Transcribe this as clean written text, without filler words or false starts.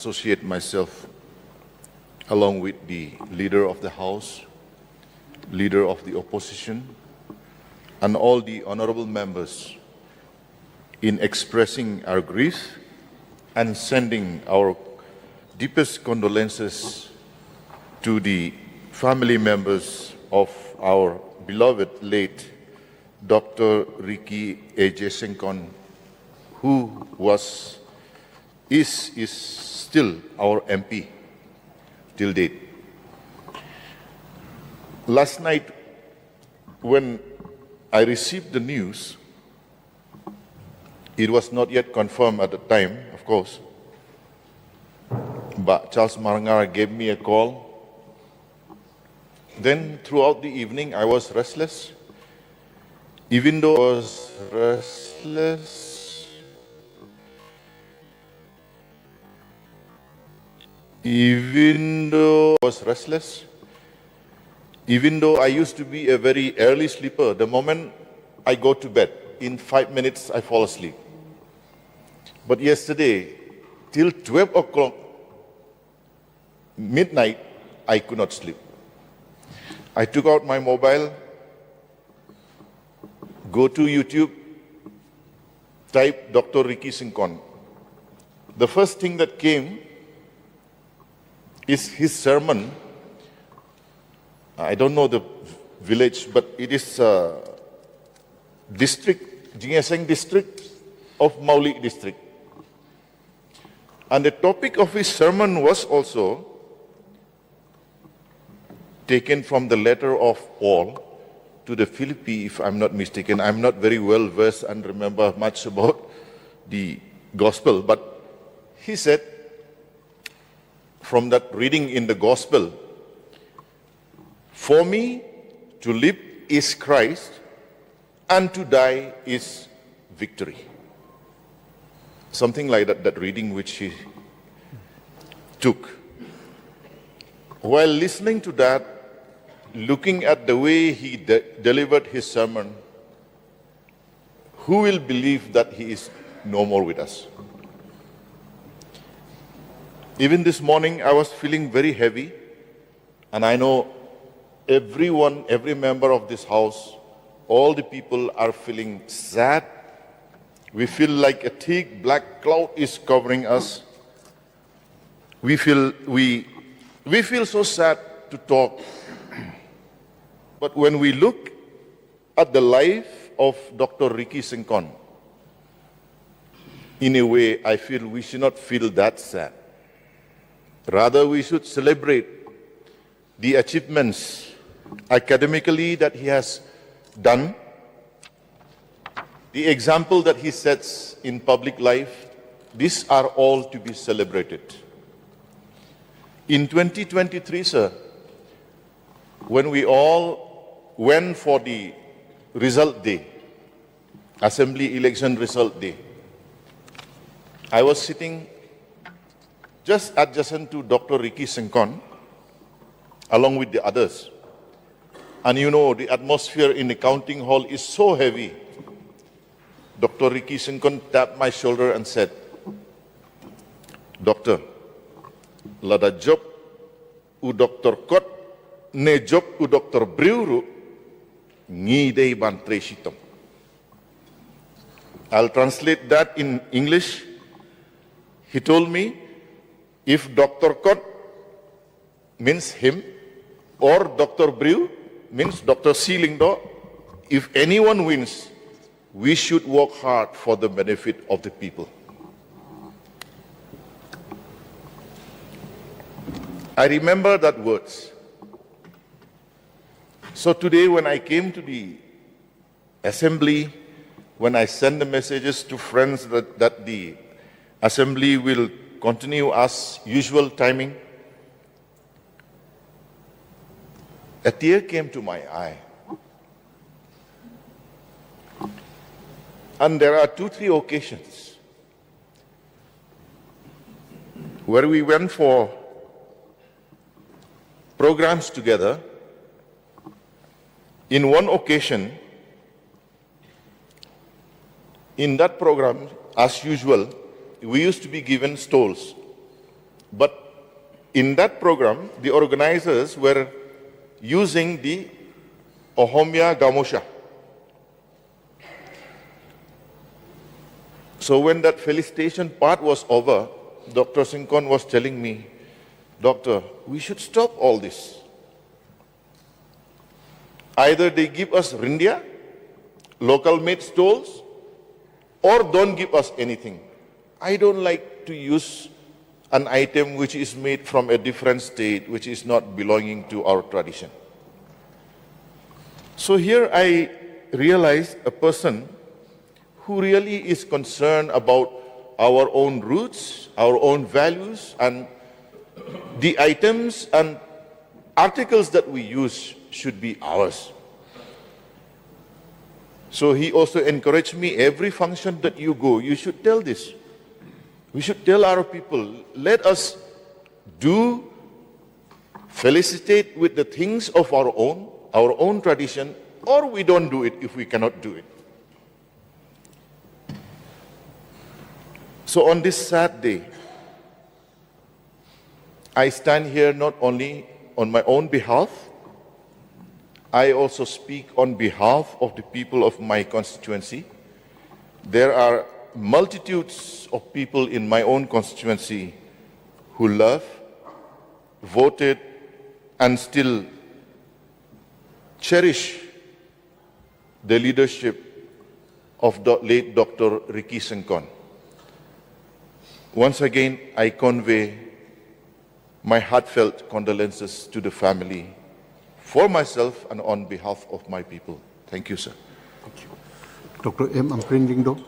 associate myself along with the leader of the House, leader of the opposition, and all the honorable members in expressing our grief and sending our deepest condolences to the family members of our beloved late Dr. Ricky A.J. Singkon, who is still our MP till date. Last night, when I received the news, it was not yet confirmed at the time, of course, but Charles Marangara gave me a call. Then throughout the evening, I was restless. Even though I was restless, even though I used to be a very early sleeper, the moment I go to bed, in 5 minutes I fall asleep. But yesterday, till 12 o'clock, midnight, I could not sleep. I took out my mobile, go to YouTube, type Dr. Ricky Singkon. The first thing that came is his sermon. I don't know the village, but it is district, Jingaseng district of Maulik district. And the topic of his sermon was also taken from the letter of Paul to the Philippi, if I'm not mistaken. I'm not very well versed and remember much about the gospel, but he said, from that reading in the gospel, for me to live is Christ and to die is victory. Something like that reading which he took. While listening to that, looking at the way he delivered his sermon, who will believe that he is no more with us? Even this morning, I was feeling very heavy, and I know everyone, every member of this house, all the people are feeling sad. We feel like a thick black cloud is covering us. We feel so sad to talk. But when we look at the life of Dr. Ricky Singkon, in a way, I feel we should not feel that sad. Rather, we should celebrate the achievements academically that he has done, the example that he sets in public life. These are all to be celebrated. In 2023, sir, when we all went for the result day, assembly election result day, I was sitting just adjacent to Dr. Ricky Singkon, along with the others. And you know, the atmosphere in the counting hall is so heavy. Dr. Ricky Singkon tapped my shoulder and said, Doctor, lada job u Dr. Kot, ne job u Dr. Briuru, ngidei ban tresitom. I'll translate that in English. He told me, if Dr. Kot means him, or Dr. Briu means Dr. Seelingdo, if anyone wins, we should work hard for the benefit of the people. I remember that words. So today when I came to the assembly, when I sent the messages to friends that the assembly will continue as usual timing, a tear came to my eye. And there are 2-3 occasions where we went for programs together. In one occasion, in that program, as usual, we used to be given stoles But in that program, the organizers were using the Ohomia Gamosha. So when that felicitation part was over, Dr. Singkon was telling me, Doctor, we should stop all this. Either they give us rindia, local made stoles, or don't give us anything. I don't like to use an item which is made from a different state, which is not belonging to our tradition. So here I realized a person who really is concerned about our own roots, our own values, and the items and articles that we use should be ours. So he also encouraged me, every function that you go, you should tell this. We should tell our people, let us felicitate with the things of our own tradition, or we don't do it if we cannot do it. So on this sad day, I stand here not only on my own behalf, I also speak on behalf of the people of my constituency. There are multitudes of people in my own constituency who love, voted, and still cherish the leadership of the late Dr. Ricky Singkon. Once again, I convey my heartfelt condolences to the family, for myself and on behalf of my people. Thank you, sir. Thank you. Dr. M. Ampreen Lyngdoh.